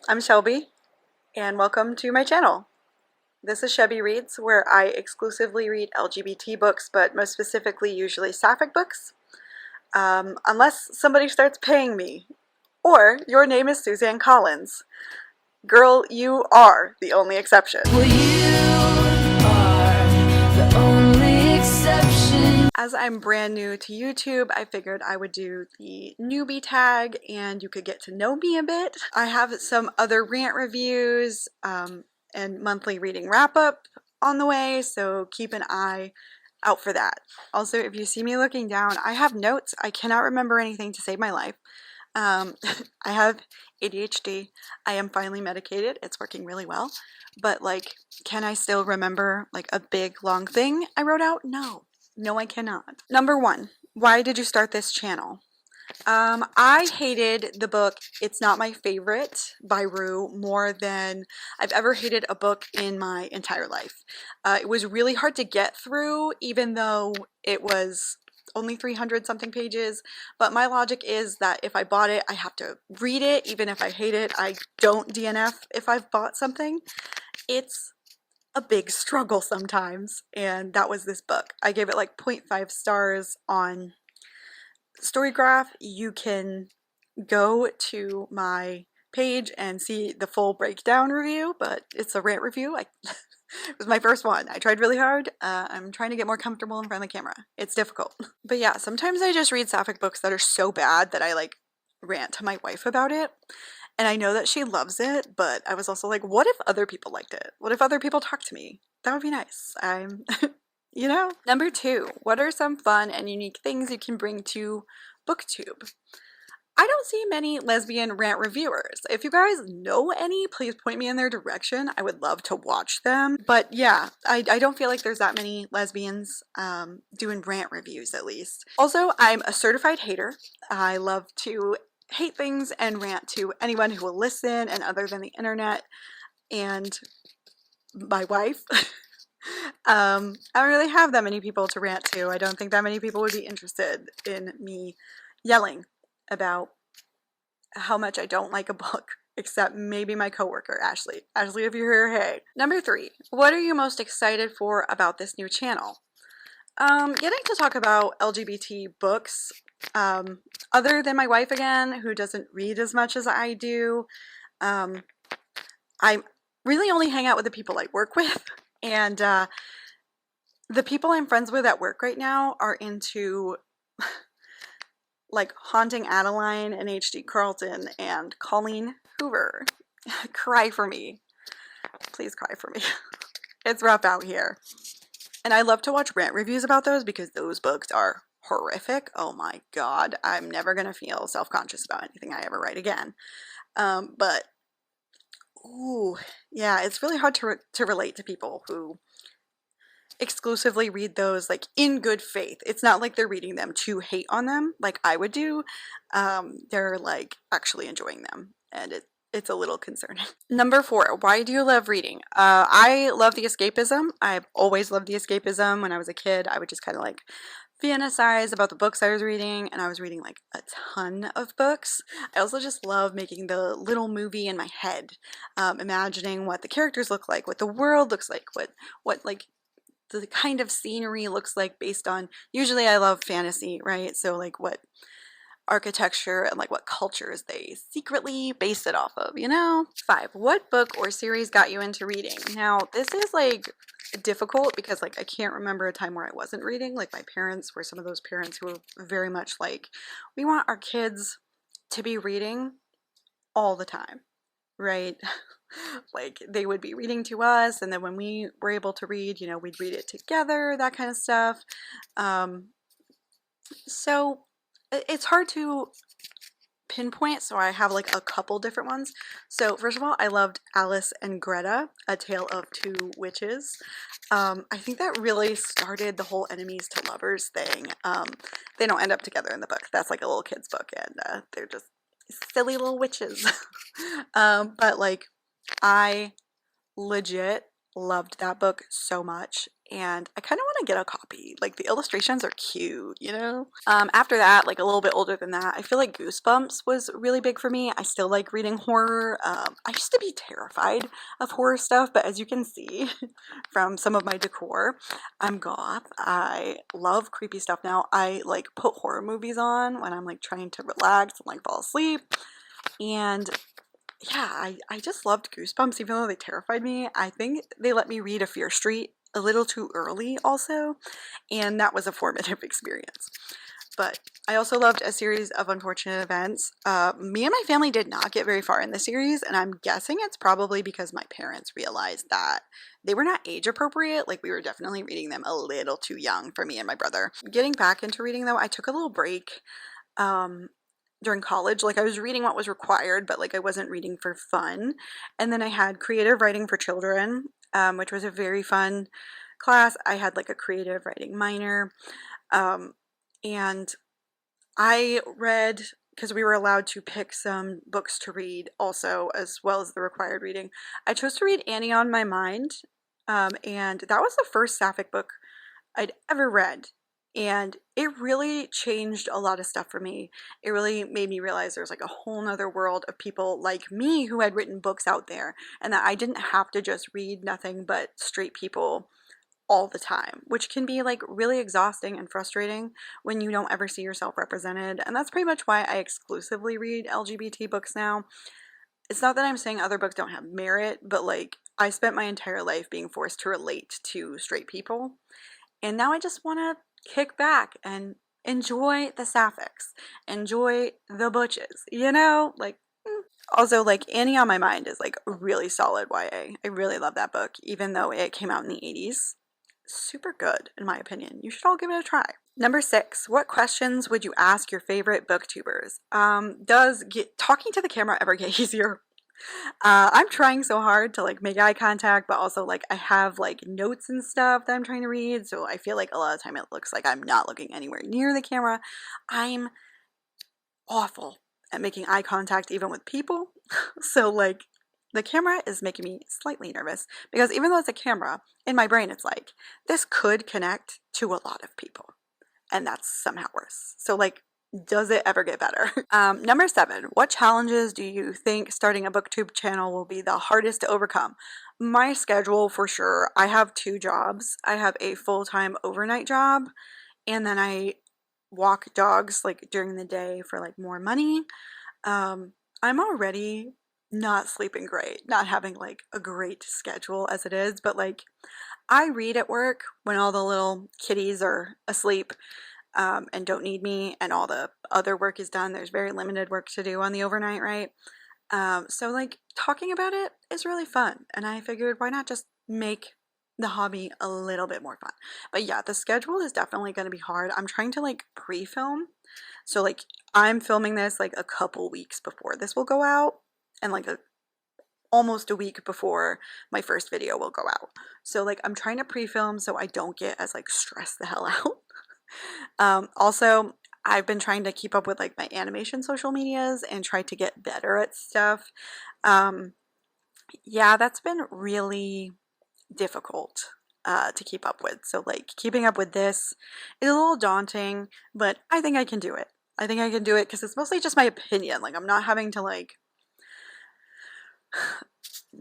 I'm Shelby, and welcome to my channel. This is Shelby Reads, where I exclusively read LGBT books, but most specifically usually sapphic books, unless somebody starts paying me. Or your name is Suzanne Collins. Girl, you are the only exception. Well, you are the only exception. As I'm brand new to YouTube, I figured I would do the newbie tag and you could get to know me a bit. I have some other rant reviews and monthly reading wrap up on the way, so keep an eye out for that. Also, if you see me looking down, I have notes. I cannot remember anything to save my life. I have ADHD. I am finally medicated. It's working really well. But like, can I still remember like a big long thing I wrote out? No. No, I cannot. Number one, why did you start this channel? I hated the book It's Not My Favorite by Rue more than I've ever hated a book in my entire life. It was really hard to get through, even though it was only 300 something pages, but my logic is that if I bought it, I have to read it, even if I hate it. I don't DNF if I've bought something. It's a big struggle sometimes, and that was this book. I gave it like 0.5 stars on Storygraph. You can go to my page and see the full breakdown review, but it's a rant review. It was my first one. I tried really hard. I'm trying to get more comfortable in front of the camera. It's difficult. But yeah, sometimes I just read sapphic books that are so bad that I like rant to my wife about it. And I know that she loves it, but I was also like, what if other people liked it? What if other people talked to me? That would be nice. You know? Number two, what are some fun and unique things you can bring to Booktube? I don't see many lesbian rant reviewers. If you guys know any, please point me in their direction. I would love to watch them. But yeah, I don't feel like there's that many lesbians doing rant reviews, at least. Also, I'm a certified hater. I love to hate things and rant to anyone who will listen, and other than the internet and my wife. I don't really have that many people to rant to. I don't think that many people would be interested in me yelling about how much I don't like a book, except maybe my coworker, Ashley. Ashley, if you're here, hey. Number three, what are you most excited for about this new channel? Getting to talk about LGBT books, other than my wife again, who doesn't read as much as I do. I really only hang out with the people I work with, and the people I'm friends with at work right now are into like Haunting Adeline and H.D. Carlton and Colleen Hoover. Cry for me. Please cry for me. It's rough out here. And I love to watch rant reviews about those because those books are horrific. Oh my god. I'm never going to feel self-conscious about anything I ever write again. But, ooh, yeah, it's really hard to relate to people who exclusively read those like in good faith. It's not like they're reading them to hate on them like I would do. They're like actually enjoying them, and it's a little concerning. Number four, why do you love reading? I love the escapism. I've always loved the escapism. When I was a kid, I would just kind of like fantasize about the books I was reading, and I was reading like a ton of books. I also just love making the little movie in my head, imagining what the characters look like, what the world looks like, what like the kind of scenery looks like based on, usually I love fantasy, right? So like what architecture and like what cultures they secretly base it off of, you know? Five, what book or series got you into reading? Now, this is like difficult because like I can't remember a time where I wasn't reading. Like my parents were some of those parents who were very much like, we want our kids to be reading all the time, right? Like they would be reading to us, and then when we were able to read, you know, we'd read it together, that kind of stuff. So it's hard to pinpoint, so I have like a couple different ones. So first of all, I loved Alice and Greta, A Tale of Two Witches. I think that really started the whole enemies to lovers thing. They don't end up together in the book. That's like a little kid's book, and they're just silly little witches. But like I legit loved that book so much. and I kind of want to get a copy. Like the illustrations are cute, you know? After that, like a little bit older than that, I feel like Goosebumps was really big for me. I still like reading horror. I used to be terrified of horror stuff, but as you can see from some of my decor, I'm goth. I love creepy stuff now. I like put horror movies on when I'm like trying to relax and like fall asleep. And yeah, I just loved Goosebumps, even though they terrified me. I think they let me read A Fear Street a little too early also, and that was a formative experience. But I also loved A Series of Unfortunate Events. Me and my family did not get very far in the series, and I'm guessing it's probably because my parents realized that they were not age appropriate. Like, we were definitely reading them a little too young for me and my brother. Getting back into reading, though, I took a little break. During college, like I was reading what was required, but like I wasn't reading for fun. And then I had creative writing for children, which was a very fun class. I had like a creative writing minor, and I read, because we were allowed to pick some books to read also, as well as the required reading. I chose to read Annie on My Mind, and that was the first sapphic book I'd ever read. And it really changed a lot of stuff for me. It really made me realize there's like a whole nother world of people like me who had written books out there, and that I didn't have to just read nothing but straight people all the time, which can be like really exhausting and frustrating when you don't ever see yourself represented. And that's pretty much why I exclusively read LGBT books now. It's not that I'm saying other books don't have merit, but like I spent my entire life being forced to relate to straight people. And now I just want to kick back and enjoy the sapphics, enjoy the butches, you know? Like, also, like, Annie on My Mind is like really solid YA. I really love that book, even though it came out in the 80s. Super good, in my opinion. You should all give it a try. Number 6, what questions would you ask your favorite booktubers? Does talking to the camera ever get easier? I'm trying so hard to like make eye contact, but also like I have like notes and stuff that I'm trying to read, so I feel like a lot of time it looks like I'm not looking anywhere near the camera. I'm awful at making eye contact even with people. So like the camera is making me slightly nervous, because even though it's a camera, in my brain it's like this could connect to a lot of people, and that's somehow worse. So like, does it ever get better? Number 7, what challenges do you think starting a booktube channel will be the hardest to overcome? My schedule, for sure. I have 2 jobs. I have a full-time overnight job, and then I walk dogs like during the day for like more money. I'm already not sleeping great, not having like a great schedule as it is, but like I read at work when all the little kitties are asleep, and don't need me, and all the other work is done. There's very limited work to do on the overnight, right? So like talking about it is really fun, and I figured why not just make the hobby a little bit more fun. But yeah, the schedule is definitely going to be hard. I'm trying to like pre-film, so like I'm filming this like a couple weeks before this will go out, and like almost a week before my first video will go out. So like I'm trying to pre-film so I don't get as like stressed the hell out. Also, I've been trying to keep up with like my animation social medias and try to get better at stuff. Yeah, that's been really difficult to keep up with. So like keeping up with this is a little daunting, but I think I can do it. I think I can do it because it's mostly just my opinion. Like I'm not having to like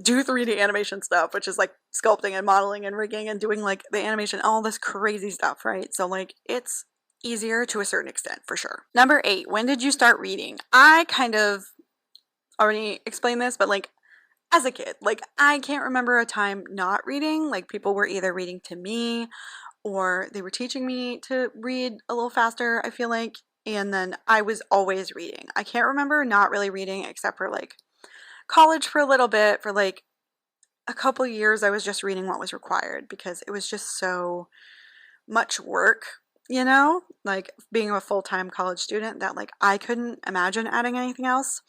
do 3D animation stuff, which is like sculpting and modeling and rigging and doing like the animation, all this crazy stuff, right? So like it's easier to a certain extent for sure. Number 8, when did you start reading? I kind of already explained this, but like as a kid, like I can't remember a time not reading. Like people were either reading to me or they were teaching me to read a little faster, I feel like. And then I was always reading. I can't remember not really reading except for like college for a little bit. For like a couple years I was just reading what was required because it was just so much work, you know, like being a full-time college student, that like I couldn't imagine adding anything else.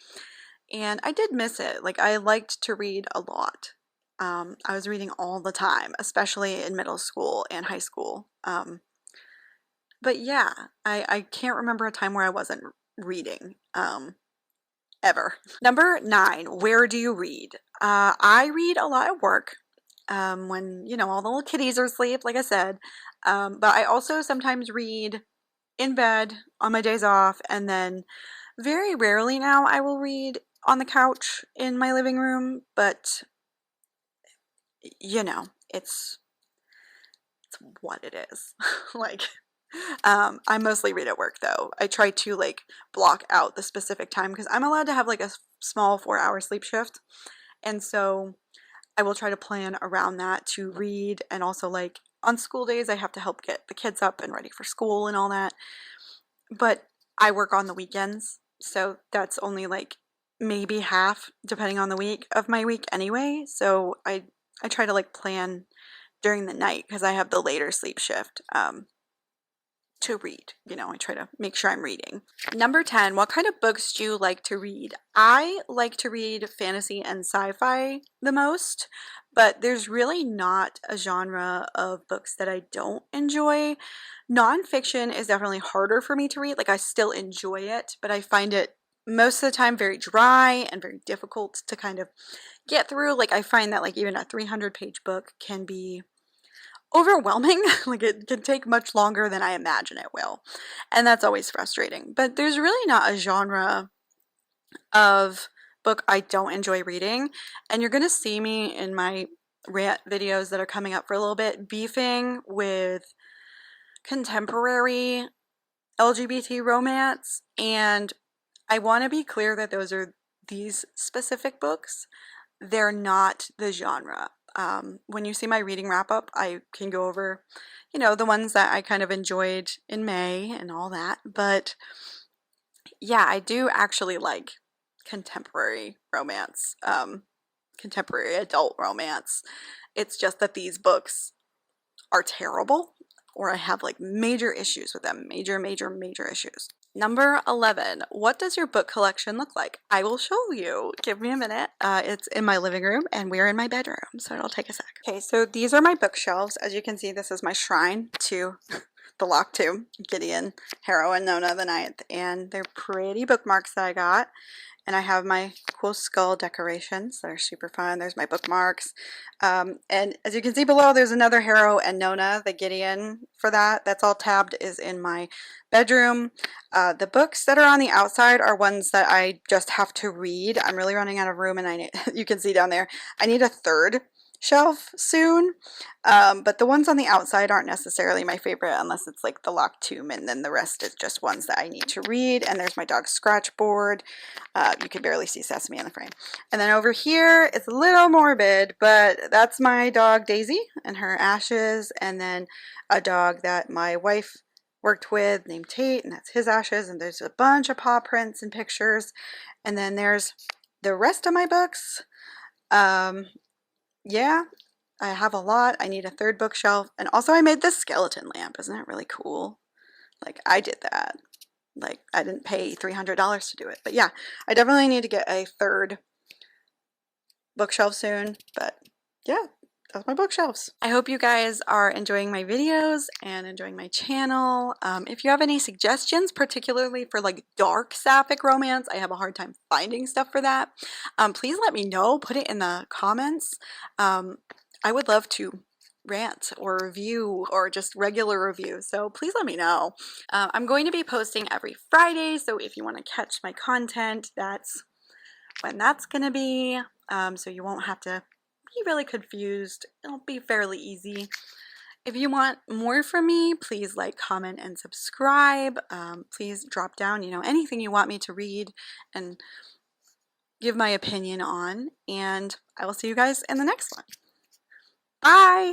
And I did miss it. Like I liked to read a lot. I was reading all the time, especially in middle school and high school. But yeah, I can't remember a time where I wasn't reading. Ever. Number 9, where do you read? I read a lot at work. when, you know, all the little kitties are asleep, like I said. But I also sometimes read in bed on my days off, and then very rarely now I will read on the couch in my living room, but you know, it's what it is. Like, I mostly read at work though. I try to like block out the specific time because I'm allowed to have like a small 4-hour sleep shift. And so I will try to plan around that to read. And also, like, on school days, I have to help get the kids up and ready for school and all that. But I work on the weekends, so that's only like maybe half, depending on the week, of my week anyway. So I try to like plan during the night because I have the later sleep shift. To read. You know, I try to make sure I'm reading. Number 10, what kind of books do you like to read? I like to read fantasy and sci-fi the most, but there's really not a genre of books that I don't enjoy. Nonfiction is definitely harder for me to read. Like, I still enjoy it, but I find it most of the time very dry and very difficult to kind of get through. Like, I find that like even a 300-page book can be overwhelming. Like, it can take much longer than I imagine it will, and that's always frustrating. But there's really not a genre of book I don't enjoy reading, and you're gonna see me in my rant videos that are coming up for a little bit beefing with contemporary LGBT romance, and I want to be clear that those are these specific books. They're not the genre. When you see my reading wrap up, I can go over, you know, the ones that I kind of enjoyed in May and all that. But yeah, I do actually like contemporary romance, contemporary adult romance. It's just that these books are terrible, or I have like major issues with them. Major, major, major issues. Number 11, what does your book collection look like? I will show you. Give me a minute. It's in my living room and we're in my bedroom, so it'll take a sec. Okay, so these are my bookshelves. As you can see, this is my shrine to the Lock 2, Gideon, Harrow, and Nona the Ninth, and they're pretty bookmarks that I got. And I have my cool skull decorations that are super fun. There's my bookmarks. And as you can see below, there's another Harrow and Nona, the Gideon for that. That's all tabbed, is in my bedroom. The books that are on the outside are ones that I just have to read. I'm really running out of room, and you can see down there, I need a third shelf soon. But the ones on the outside aren't necessarily my favorite unless it's like the Lock Tomb, and then the rest is just ones that I need to read. And there's my dog's scratch board. You can barely see Sesame in the frame. And then over here, it's a little morbid, but that's my dog Daisy and her ashes, and then a dog that my wife worked with named Tate, and that's his ashes. And there's a bunch of paw prints and pictures. And then there's the rest of my books. Yeah, I have a lot. I need a third bookshelf. And also I made this skeleton lamp. Isn't that really cool? Like, I did that. Like, I didn't pay $300 to do it. But yeah, I definitely need to get a third bookshelf soon. But yeah, that's my bookshelves. I hope you guys are enjoying my videos and enjoying my channel. If you have any suggestions, particularly for like dark sapphic romance, I have a hard time finding stuff for that. Please let me know. Put it in the comments. I would love to rant or review or just regular review, so please let me know. I'm going to be posting every Friday, so if you want to catch my content, that's when that's gonna be. So you won't have to be really confused. It'll be fairly easy. If you want more from me, please like, comment, and subscribe. Please drop down, you know, anything you want me to read and give my opinion on, and I will see you guys in the next one. Bye!